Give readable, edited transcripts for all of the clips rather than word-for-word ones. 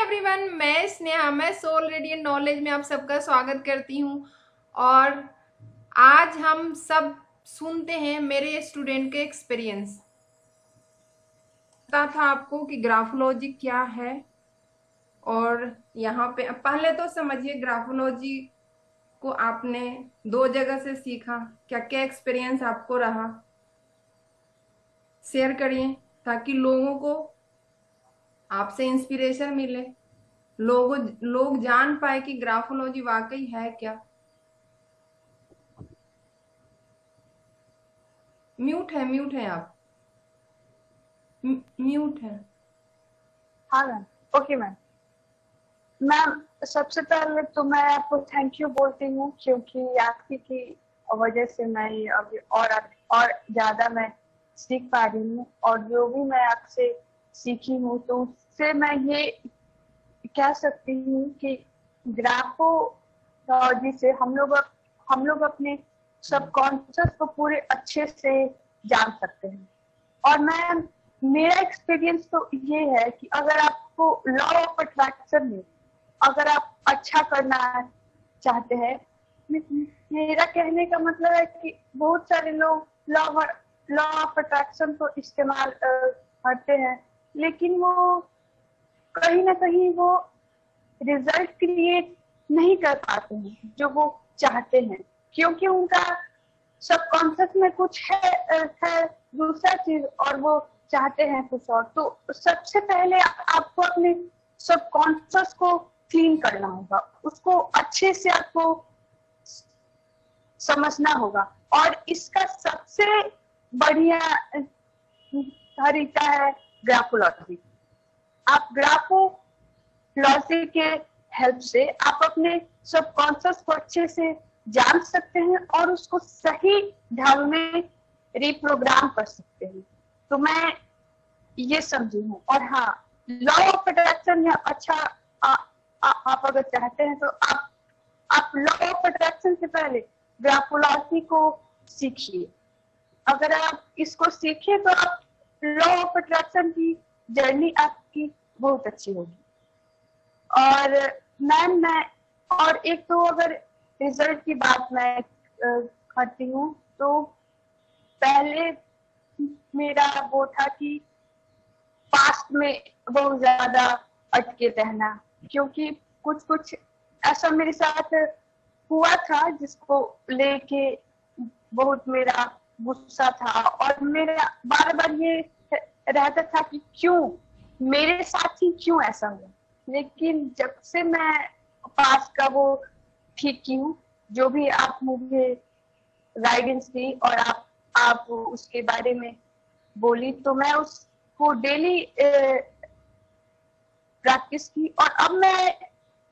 Everyone, मैं स्नेहा, मैं soul radiant knowledge में आप सबका स्वागत करती हूँ। और आज हम सब सुनते हैं मेरे स्टूडेंट के एक्सपीरियंस। पता था आपको कि ग्राफोलॉजी क्या है? और यहाँ पे पहले तो समझिए, ग्राफोलॉजी को आपने दो जगह से सीखा। क्या क्या एक्सपीरियंस आपको रहा, शेयर करिए ताकि लोगों को आपसे इंस्पिरेशन मिले, लोग जान पाए कि ग्राफोलॉजी वाकई है क्या। म्यूट है आप, म्यूट है। हाँ मैम। Okay ma'am. मैम, सबसे पहले तो मैं आपको थैंक यू बोलती हूँ, क्योंकि आपकी की वजह से मैं ये अभी और ज्यादा मैं सीख पा रही हूँ। और जो भी मैं आपसे सीखी हूँ तो उससे मैं ये कह सकती हूँ कि ग्राफोलॉजी से हम लोग अपने सबकॉन्शियस को पूरे अच्छे से जान सकते हैं। और मैं मेरा एक्सपीरियंस तो ये है कि अगर आपको लॉ ऑफ अट्रैक्शन में अगर आप अच्छा करना चाहते हैं, मेरा कहने का मतलब है कि बहुत सारे लोग लॉ ऑफ अट्रैक्शन को इस्तेमाल करते हैं, लेकिन वो कहीं ना कहीं वो रिजल्ट क्रिएट नहीं कर पाते हैं जो वो चाहते हैं, क्योंकि उनका सबकॉन्शियस में कुछ है दूसरा चीज और वो चाहते हैं कुछ और। तो सबसे पहले आपको अपने सबकॉन्शियस को क्लीन करना होगा, उसको अच्छे से आपको समझना होगा। और इसका सबसे बढ़िया तरीका है ग्राफोलॉजी। आप ग्राफोलॉजी के हेल्प से आप अपने सबकॉन्शियस को अच्छे से जान सकते हैं और उसको सही ढंग में रिप्रोग्राम कर सकते हैं। तो मैं ये समझी हूँ। और हाँ, लॉ ऑफ अट्रैक्शन या अच्छा आप अगर चाहते हैं तो आप लॉ ऑफ अट्रैक्शन से पहले ग्राफोलॉजी को सीखिए। अगर आप इसको सीखे तो आप लॉ ऑफ अट्रैक्शन की जर्नी आपकी बहुत अच्छी होगी। और मैम, मैं और एक तो अगर रिजल्ट की बात मैं करती हूँ तो पहले मेरा वो था कि पास्ट में बहुत ज्यादा अटके रहना, क्योंकि कुछ कुछ ऐसा मेरे साथ हुआ था जिसको लेके बहुत मेरा गुस्सा था। और मेरा बार बार ये रहता था कि क्यों मेरे साथ ही क्यों ऐसा हुआ। लेकिन जब से मैं पास्ट का वो ठीक की हूँ, जो भी आप मुझे गाइडेंस दी और आप उसके बारे में बोली, तो मैं उसको डेली प्रैक्टिस की। और अब मैं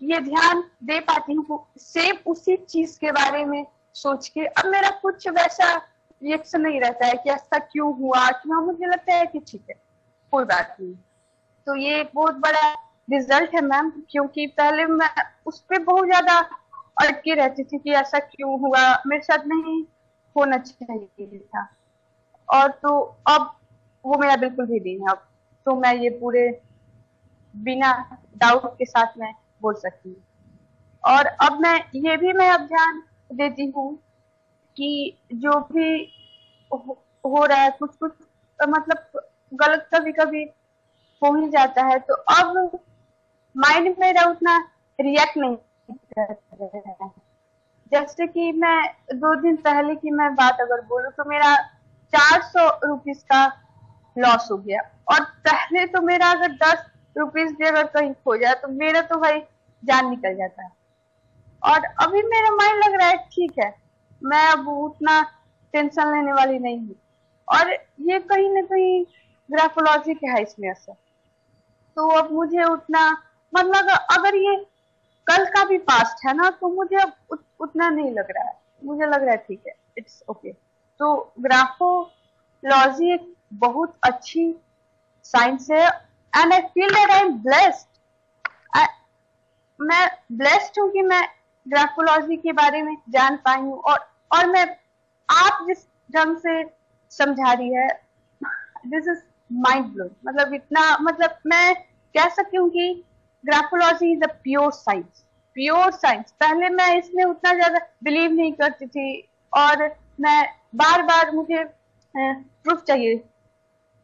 ये ध्यान दे पाती हूँ सेम उसी चीज के बारे में सोच के। अब मेरा कुछ वैसा रिएक्शन नहीं रहता है कि ऐसा क्यों हुआ, क्यों। मुझे लगता है कि ठीक है, कोई बात नहीं। तो ये एक बहुत बड़ा रिजल्ट है मैम, क्योंकि पहले मैं उस पर बहुत ज्यादा अटकी रहती थी कि ऐसा क्यों हुआ, मेरे साथ नहीं होना चाहिए था। और तो अब वो मेरा बिल्कुल भी नहीं है। अब तो मैं ये पूरे बिना डाउट के साथ मैं बोल सकती हूँ। और अब मैं अब ध्यान देती हूँ कि जो भी हो रहा है, कुछ कुछ मतलब गलत कभी कभी हो ही जाता है, तो अब माइंड मेरा उतना रिएक्ट नहीं कर रहा है। जैसे कि मैं 2 दिन पहले की मैं बात अगर बोलूँ तो मेरा 400 रुपीज का लॉस हो गया। और पहले तो मेरा अगर 10 रुपीज भी अगर कहीं खो जाए तो मेरा तो भाई जान निकल जाता है। और अभी मेरा माइंड लग रहा है ठीक है, मैं अब उतना टेंशन लेने वाली नहीं हूँ। और ये कहीं ना कहीं ग्राफोलॉजी का है इसमें असर। तो अब मुझे उतना मतलब अगर ये कल का भी पास्ट है ना, तो मुझे अब उतना नहीं लग रहा है। मुझे लग रहा है ठीक है, इट्स ओके। तो ग्राफोलॉजी एक बहुत अच्छी साइंस है and I feel that I am blessed. मैं ब्लेस्ड हूँ कि मैं ग्राफोलॉजी के बारे में जान पाई हूँ। और मैं आप जिस ढंग से समझा रही है, दिस इज माइंड ब्लोइंग। मतलब इतना, मतलब मैं कह सकती हूँ कि graphology is a pure science, pure science. पहले मैं इसमें उतना ज्यादा बिलीव नहीं करती थी, और मैं बार बार मुझे प्रूफ चाहिए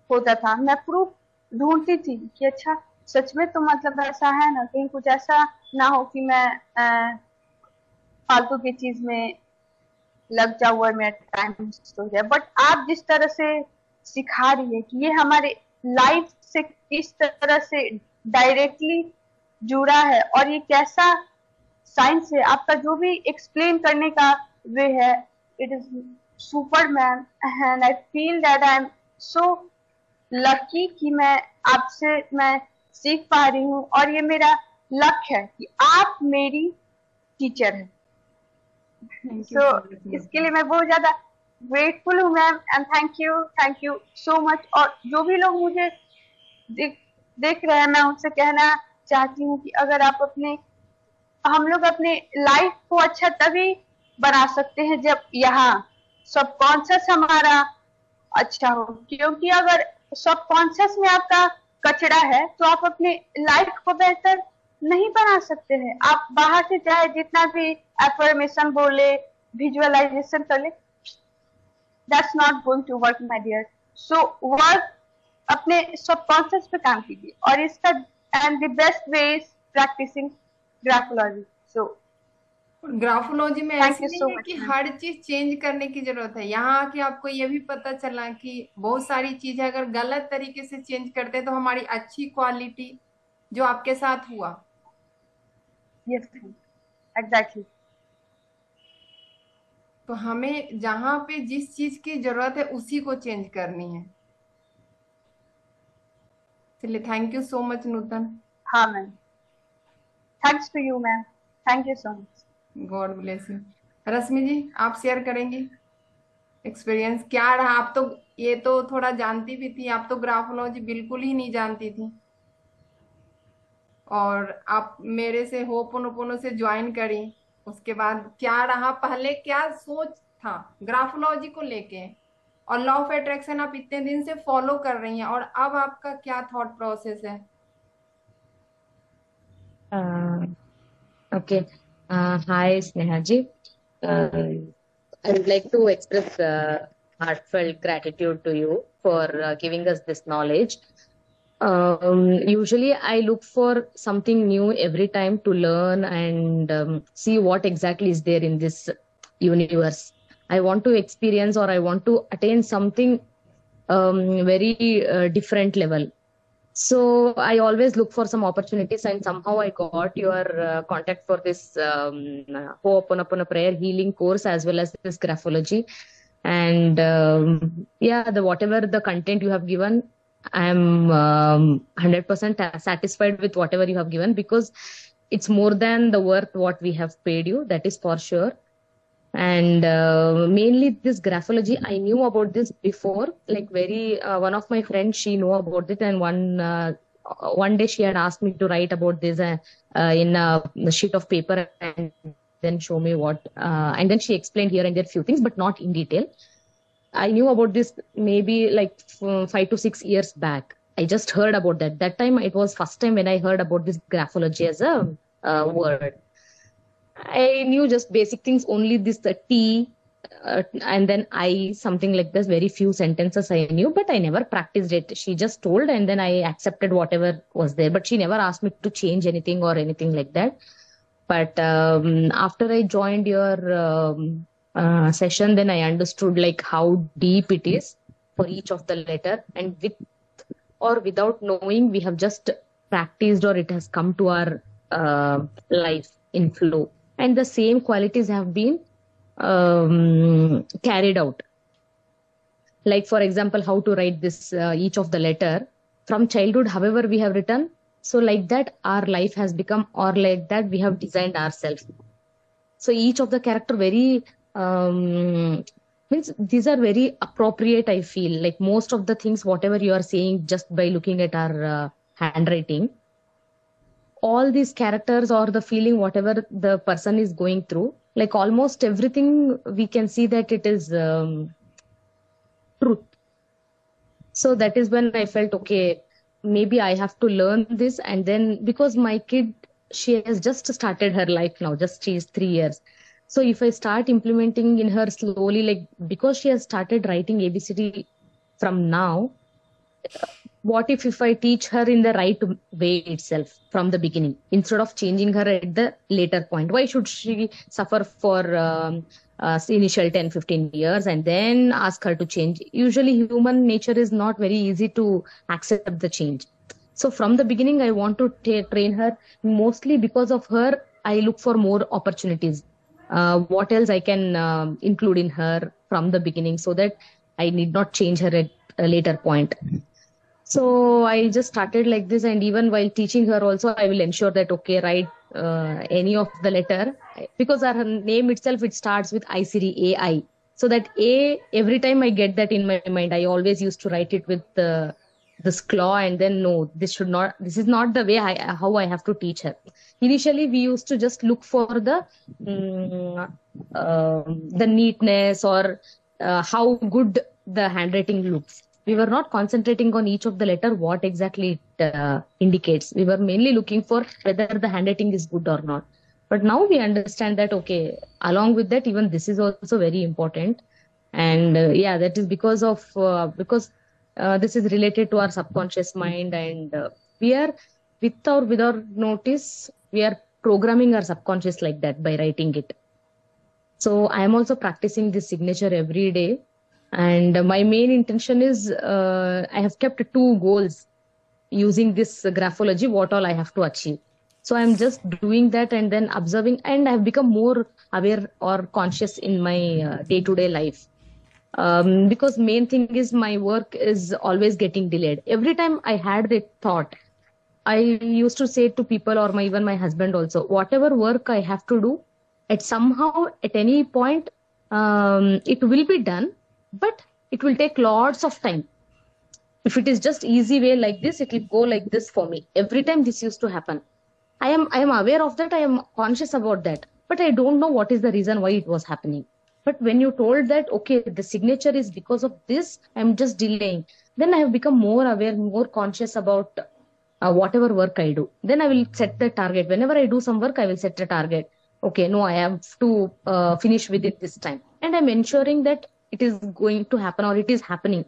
होता था, मैं प्रूफ ढूंढती थी कि अच्छा सच में तो मतलब ऐसा है ना, कहीं कुछ ऐसा ना हो कि मैं फालतू की चीज में लग जाऊँ और मेरा टाइम वेस्ट हो जाए। बट आप जिस तरह से सिखा रही है कि ये हमारे लाइफ से किस तरह से डायरेक्टली जुड़ा है, और ये कैसा साइंस है, आपका जो भी एक्सप्लेन करने का वे है, it is super man. And I feel that I am so lucky कि मैं सीख पा रही हूँ, और ये मेरा लक्ष्य है कि आप मेरी टीचर हैं। Thank you so so much. इसके लिए मैं बहुत ज्यादा ग्रेटफुल हूँ ma'am, and thank you so much. और जो भी लोग मुझे देख रहे हैं, मैं उनसे कहना चाहती हूँ कि अगर आप हम लोग अपने लाइफ को अच्छा तभी बना सकते हैं जब यहाँ सबकॉन्शियस हमारा अच्छा हो, क्योंकि अगर सबकॉन्शियस में आपका कचरा है तो आप अपने लाइफ को बेहतर नहीं बना सकते हैं। आप बाहर से चाहे जितना भी एफर्मेशन बोले, विजुअलाइजेशन कर ले, that's not going to work my dear. So work अपने सबकॉन्शियस पे काम कीजिए, और इसका and the best way is practicing graphology. So graphology में थैंक ऐसे यू सो नहीं है मच कि मैम। हर चीज चेंज करने की जरूरत है। यहाँ आके आपको ये भी पता चला कि बहुत सारी चीजें अगर गलत तरीके से चेंज करते हैं तो हमारी अच्छी क्वालिटी जो आपके साथ हुआ। Yes exactly. तो हमें जहाँ पे जिस चीज की जरूरत है उसी को चेंज करनी है। चलिए, thank you so much Nutan. हाँ ma'am, thanks to you ma'am, thank you so much. God bless you. Rashmi ji, आप शेयर करेंगी एक्सपीरियंस क्या रहा? आप तो ये तो थोड़ा जानती भी थी, आप तो ग्राफोलॉजी बिल्कुल ही नहीं जानती थी, और आप मेरे से होपोनोपोनो से ज्वाइन करी। उसके बाद क्या रहा, पहले क्या सोच था ग्राफोलॉजी को लेके, और लॉ ऑफ अट्रैक्शन आप इतने दिन से फॉलो कर रही हैं, और अब आपका क्या थॉट प्रोसेस है? Uh, okay. Hi, Snehaji. I would like to express heartfelt gratitude to you for giving us this knowledge. Usually, I look for something new every time to learn and see what exactly is there in this universe. I want to experience or I want to attain something very different level. So I always look for some opportunities, and somehow I got your contact for this Ho'oponopono prayer healing course as well as this graphology. And yeah, the whatever the content you have given, I am 100% satisfied with whatever you have given, because it's more than the worth what we have paid you. That is for sure. And mainly this graphology, I knew about this before, like very one of my friends, she knew about it, and one day she had asked me to write about this in a sheet of paper and then show me what and then she explained here and there few things, but not in detail. I knew about this maybe like 5 to 6 years back. I just heard about that. That time it was first time when I heard about this graphology as a word. I knew just basic things, only this T and then I, something like this, very few sentences I knew, but I never practiced it. She just told and then I accepted whatever was there, but she never asked me to change anything or anything like that. But after I joined your session, then I understood like how deep it is for each of the letter, and with or without knowing, we have just practiced or it has come to our life in flow. And the same qualities have been carried out. Like, for example, how to write this, each of the letter from childhood, however we have written. So like that, our life has become, or like that, we have designed ourselves. So each of the character very, means these are very appropriate, I feel. Like most of the things, whatever you are saying, just by looking at our handwriting, all these characters or the feeling, whatever the person is going through, like almost everything, we can see that it is truth. So that is when I felt, okay, maybe I have to learn this. And then because my kid, she has just started her life now, just she is 3 years. So if I start implementing in her slowly, like because she has started writing ABCD from now, what if I teach her in the right way itself from the beginning instead of changing her at the later point? Why should she suffer for initial 10-15 years and then ask her to change? Usually human nature is not very easy to accept the change. So from the beginning, I want to train her. Mostly because of her, I look for more opportunities. What else I can include in her from the beginning so that I need not change her at a later point. So I just started like this, and even while teaching her also, I will ensure that, okay, write any of the letter, because her name itself, it starts with ICD, AI. So that A, every time I get that in my mind, I always used to write it with this claw, and then no, this is not the way how I have to teach her. Initially, we used to just look for the neatness or how good the handwriting looks. We were not concentrating on each of the letter, what exactly it indicates. We were mainly looking for whether the handwriting is good or not. But now we understand that, okay, along with that, even this is also very important. And yeah, that is because this is related to our subconscious mind, and we are, with or without notice, we are programming our subconscious like that by writing it. So I am also practicing this signature every day. And my main intention is, I have kept 2 goals using this graphology, what all I have to achieve. So I'm just doing that and then observing, and I've become more aware or conscious in my day-to-day life. Because main thing is my work is always getting delayed. Every time I had that thought, I used to say to people, or even my husband also, whatever work I have to do, at any point, it will be done. But it will take lots of time. If it is just easy way like this, it will go like this for me. Every time this used to happen. I am aware of that. I am conscious about that. But I don't know what is the reason why it was happening. But when you told that, okay, the signature is because of this, I'm just delaying. Then I have become more aware, more conscious about whatever work I do. Then I will set the target. Whenever I do some work, I will set a target. Okay, no, I have to finish with it this time. And I'm ensuring that it is going to happen, or it is happening.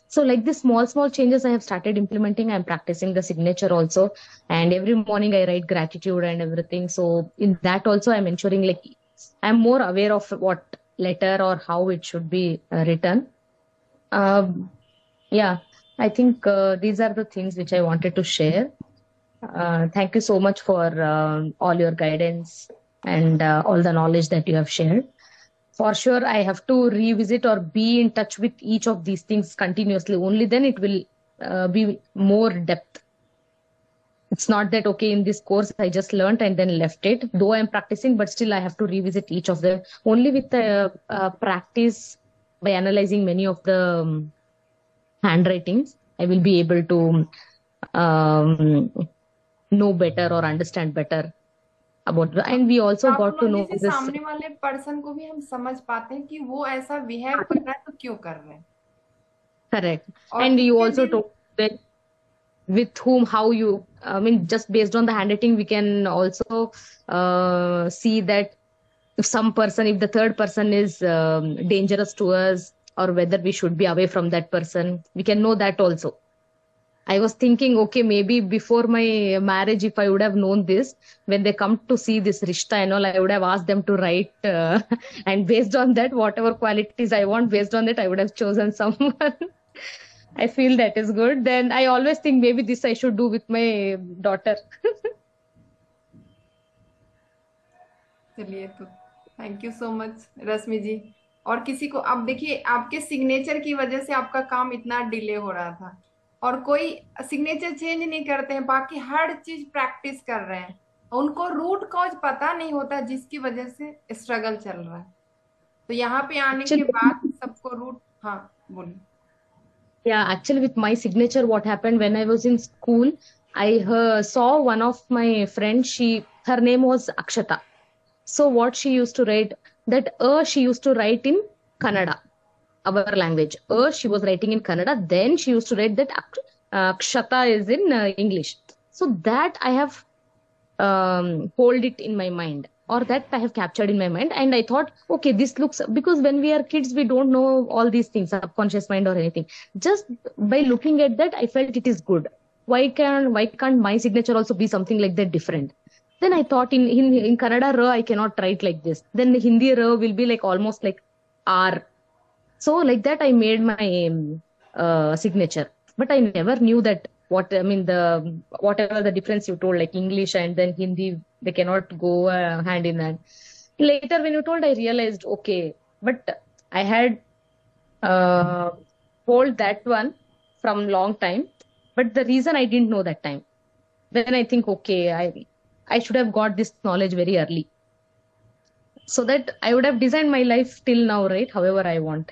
So like this small changes I have started implementing. I'm practicing the signature also. And every morning I write gratitude and everything. So in that also, I'm ensuring like I'm more aware of what letter or how it should be written. Yeah, I think these are the things which I wanted to share. Thank you so much for all your guidance and all the knowledge that you have shared. For sure, I have to revisit or be in touch with each of these things continuously. Only then it will be more depth. It's not that, okay, in this course, I just learned and then left it. Though I'm practicing, but still I have to revisit each of them. Only with practice, by analyzing many of the handwritings, I will be able to know better or understand better about the, and we also got to know graphology से this. सामने वाले person को भी हम समझ पाते हैं कि वो ऐसा बिहेव कर रहा है तो क्यों कर रहे हैं. Correct. और And you इतने also दिन told that with whom, how you, I mean, just based on the handwriting, we can also see that if if the third person is dangerous to us, or whether we should be away from that person, we can know that also. I was thinking, okay, maybe before my marriage, if I would have known this, when they come to see this Rishta and all, I would have asked them to write. And based on that, whatever qualities I want, based on that, I would have chosen someone. I feel that is good. Then I always think maybe this I should do with my daughter. चलिए, तो thank you so much रश्मि जी. और किसी को, अब देखिए, आपके signature की वजह से आपका काम इतना डिले हो रहा था, और कोई सिग्नेचर चेंज नहीं करते हैं, बाकी हर चीज प्रैक्टिस कर रहे हैं, उनको रूट कॉज पता नहीं होता जिसकी वजह से स्ट्रगल चल रहा है. तो यहाँ पे आने के Actually, बाद सबको रूट. हाँ, बोलिए. yeah, actually, with my signature, what happened when I was in school, I saw one of my friends. Her name was Akshata. So what she used to write, that she used to write in Kannada, our language. She was writing in Kannada. Then she used to write that Kshata is in English. So that I have hold it in my mind, or that I have captured in my mind. And I thought, okay, this looks, because when we are kids, we don't know all these things, subconscious mind or anything. Just by looking at that, I felt it is good. Why can't my signature also be something like that different? Then I thought in Kannada R I cannot write like this. Then the Hindi R will be like almost like R. So like that, I made my signature. But I never knew that what I mean the whatever the difference you told, like English and then Hindi, they cannot go hand in hand. Later, when you told, I realized okay, but I had uh, told that one from long time. But the reason I didn't know that time. Then I think okay, I should have got this knowledge very early, so that I would have designed my life till now, right? However I want.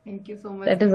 Thank you so much. That is